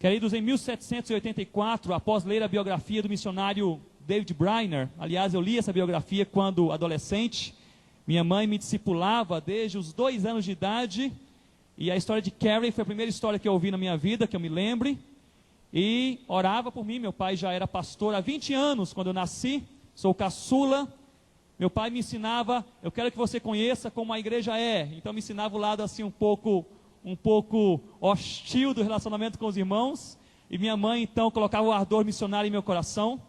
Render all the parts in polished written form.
Queridos, em 1784, após ler a biografia do missionário David Brainerd, aliás, eu li essa biografia quando adolescente, minha mãe me discipulava desde os 2 anos de idade, e a história de Carey foi a primeira história que eu ouvi na minha vida, que eu me lembre, e orava por mim. Meu pai já era pastor há 20 anos quando eu nasci, sou caçula. Meu pai me ensinava, eu quero que você conheça como a igreja é. Então me ensinava o lado assim um pouco hostil do relacionamento com os irmãos. E minha mãe então colocava o ardor missionário em meu coração.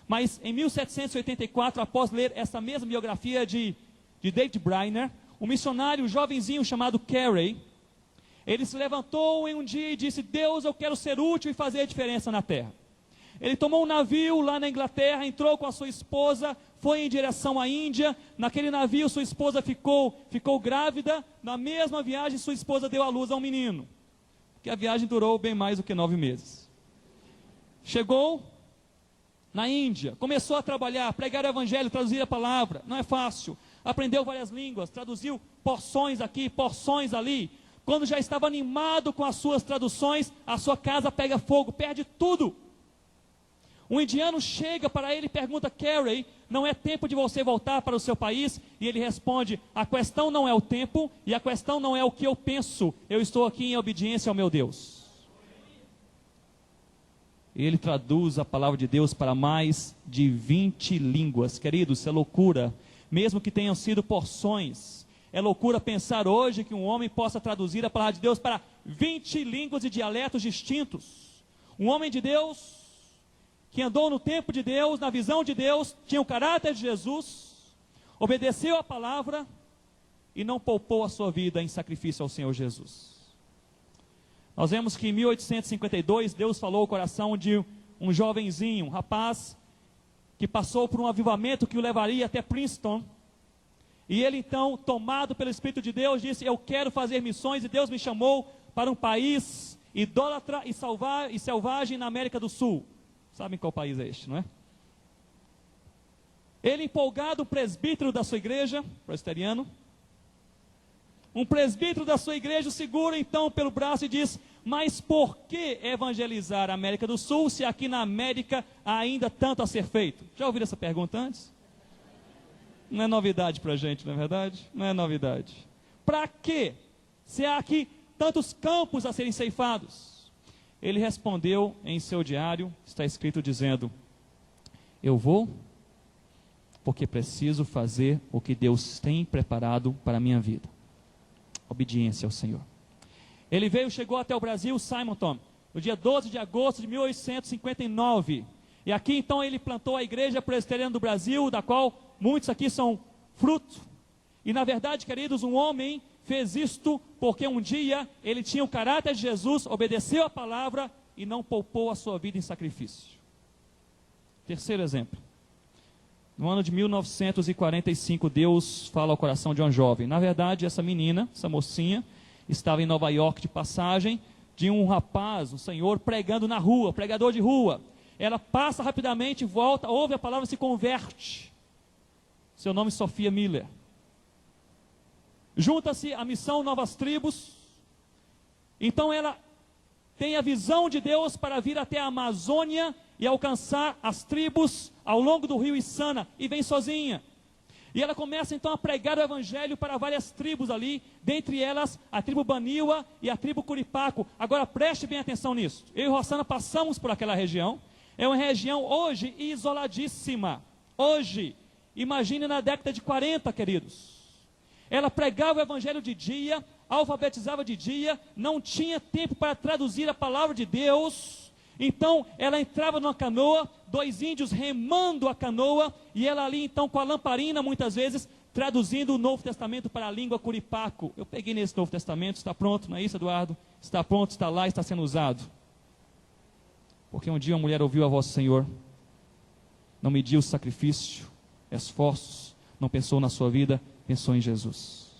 Mas em 1784, após ler essa mesma biografia de David Brainerd, um missionário, um jovenzinho chamado Carey, ele se levantou em um dia e disse: Deus, eu quero ser útil e fazer a diferença na terra. Ele tomou um navio lá na Inglaterra, entrou com a sua esposa, foi em direção à Índia. Naquele navio sua esposa ficou grávida. Na mesma viagem sua esposa deu à luz a um menino, que a viagem durou bem mais do que 9 meses. Chegou na Índia, começou a trabalhar, pregar o evangelho, traduzir a palavra, não é fácil. Aprendeu várias línguas, traduziu porções aqui, porções ali. Quando já estava animado com as suas traduções, a sua casa pega fogo, perde tudo. Um indiano chega para ele e pergunta: Carey, não é tempo de você voltar para o seu país? E ele responde: a questão não é o tempo, e a questão não é o que eu penso, eu estou aqui em obediência ao meu Deus. Ele traduz a palavra de Deus para mais de 20 línguas. Queridos, isso é loucura, mesmo que tenham sido porções. É loucura pensar hoje que um homem possa traduzir a palavra de Deus para 20 línguas e dialetos distintos. Um homem de Deus, que andou no tempo de Deus, na visão de Deus, tinha o caráter de Jesus, obedeceu a palavra e não poupou a sua vida em sacrifício ao Senhor Jesus. Nós vemos que em 1852, Deus falou ao coração de um jovenzinho, um rapaz, que passou por um avivamento que o levaria até Princeton. E ele então, tomado pelo Espírito de Deus, disse: eu quero fazer missões, e Deus me chamou para um país idólatra e selvagem na América do Sul. Sabem qual país é este, não é? Ele, empolgado, presbítero da sua igreja, presbiteriano, um presbítero da sua igreja o segura então pelo braço e diz: mas por que evangelizar a América do Sul, se aqui na América há ainda tanto a ser feito? Já ouviram essa pergunta antes? Não é novidade para a gente, não é verdade? Não é novidade. Para quê? Se há aqui tantos campos a serem ceifados. Ele respondeu em seu diário, está escrito dizendo: eu vou porque preciso fazer o que Deus tem preparado para a minha vida. Obediência ao Senhor. Ele chegou até o Brasil, Simonton, no dia 12 de agosto de 1859. E aqui então ele plantou a Igreja Presbiteriana do Brasil, da qual muitos aqui são fruto. E na verdade, queridos, um homem fez isto porque um dia ele tinha o caráter de Jesus, obedeceu a palavra e não poupou a sua vida em sacrifício. Terceiro exemplo. No ano de 1945, Deus fala ao coração de uma jovem. Na verdade, essa menina, essa mocinha, estava em Nova York de passagem, de um rapaz, um senhor, pregando na rua, pregador de rua. Ela passa rapidamente, volta, ouve a palavra e se converte. Seu nome é Sophia Miller. Junta-se à missão Novas Tribos. Então ela tem a visão de Deus para vir até a Amazônia e alcançar as tribos ao longo do rio Içana, e vem sozinha. E ela começa então a pregar o evangelho para várias tribos ali, dentre elas a tribo Baniwa e a tribo Curipaco. Agora preste bem atenção nisso. Eu e Rossana passamos por aquela região. É uma região hoje isoladíssima. Hoje, imagine na década de 40, queridos. Ela pregava o evangelho de dia, alfabetizava de dia, não tinha tempo para traduzir a palavra de Deus. Então ela entrava numa canoa, 2 índios remando a canoa, e ela ali então com a lamparina muitas vezes, traduzindo o Novo Testamento para a língua Curipaco. Eu peguei nesse Novo Testamento, está pronto, não é isso, Eduardo? Está pronto, está lá, está sendo usado. Porque um dia uma mulher ouviu a voz do Senhor, não mediu o sacrifício, esforços, não pensou na sua vida, pensou em Jesus.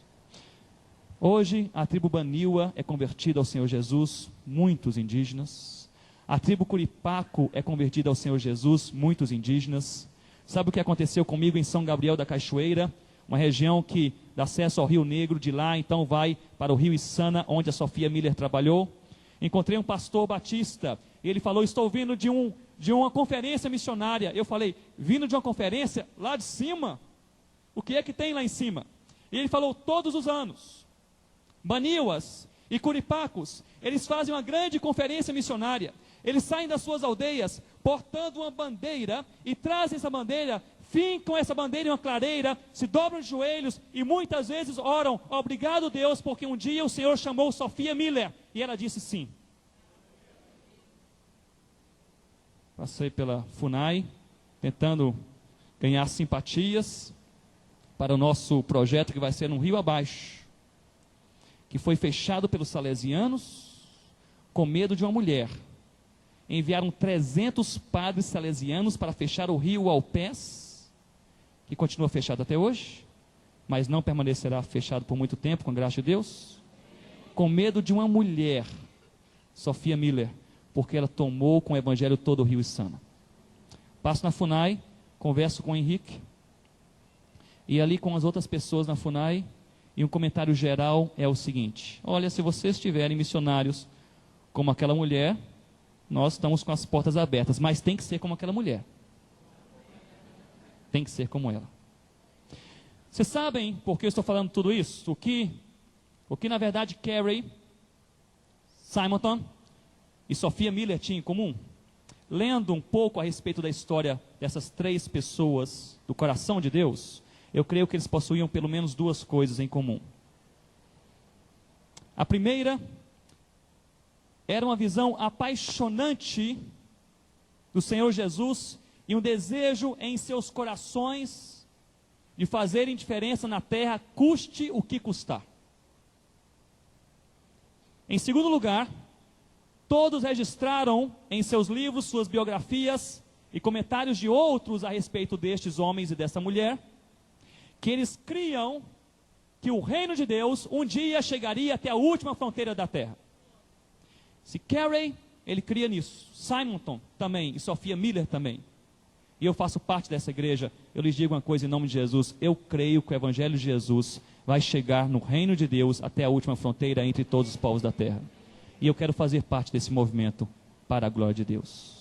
Hoje a tribo Baniwa é convertida ao Senhor Jesus, muitos indígenas. A tribo Curipaco é convertida ao Senhor Jesus, muitos indígenas. Sabe o que aconteceu comigo em São Gabriel da Cachoeira? Uma região que dá acesso ao Rio Negro, de lá então vai para o rio Içana, onde a Sophia Miller trabalhou. Encontrei um pastor batista, e ele falou, estou vindo de uma conferência missionária. Eu falei, vindo de uma conferência lá de cima? O que é que tem lá em cima? E ele falou, todos os anos, Baniuas e Curipacos, eles fazem uma grande conferência missionária. Eles saem das suas aldeias, portando uma bandeira, e trazem essa bandeira, fincam essa bandeira em uma clareira, se dobram de joelhos, e muitas vezes oram, obrigado Deus, porque um dia o Senhor chamou Sofia Miller, e ela disse sim. Passei pela FUNAI, tentando ganhar simpatias para o nosso projeto que vai ser no Rio Abaixo, que foi fechado pelos salesianos, com medo de uma mulher. Enviaram 300 padres salesianos para fechar o rio Alpés, que continua fechado até hoje, mas não permanecerá fechado por muito tempo, com a graça de Deus, com medo de uma mulher, Sofia Miller, porque ela tomou com o evangelho todo o Rio Içana. Passo na FUNAI, converso com o Henrique, e ali com as outras pessoas na FUNAI, e um comentário geral é o seguinte: olha, se vocês tiverem missionários como aquela mulher, nós estamos com as portas abertas, mas tem que ser como aquela mulher. Tem que ser como ela. Vocês sabem por que eu estou falando tudo isso? O que na verdade Carey, Simonton e Sofia Miller tinham em comum? Lendo um pouco a respeito da história dessas três pessoas do coração de Deus, eu creio que eles possuíam pelo menos duas coisas em comum. A primeira era uma visão apaixonante do Senhor Jesus e um desejo em seus corações de fazerem diferença na terra, custe o que custar. Em segundo lugar, todos registraram em seus livros, suas biografias e comentários de outros a respeito destes homens e dessa mulher, que eles criam que o reino de Deus um dia chegaria até a última fronteira da terra. Se Carey, ele cria nisso, Simonton também, e Sofia Miller também, e eu faço parte dessa igreja, eu lhes digo uma coisa em nome de Jesus: eu creio que o evangelho de Jesus vai chegar no reino de Deus até a última fronteira entre todos os povos da terra, e eu quero fazer parte desse movimento para a glória de Deus.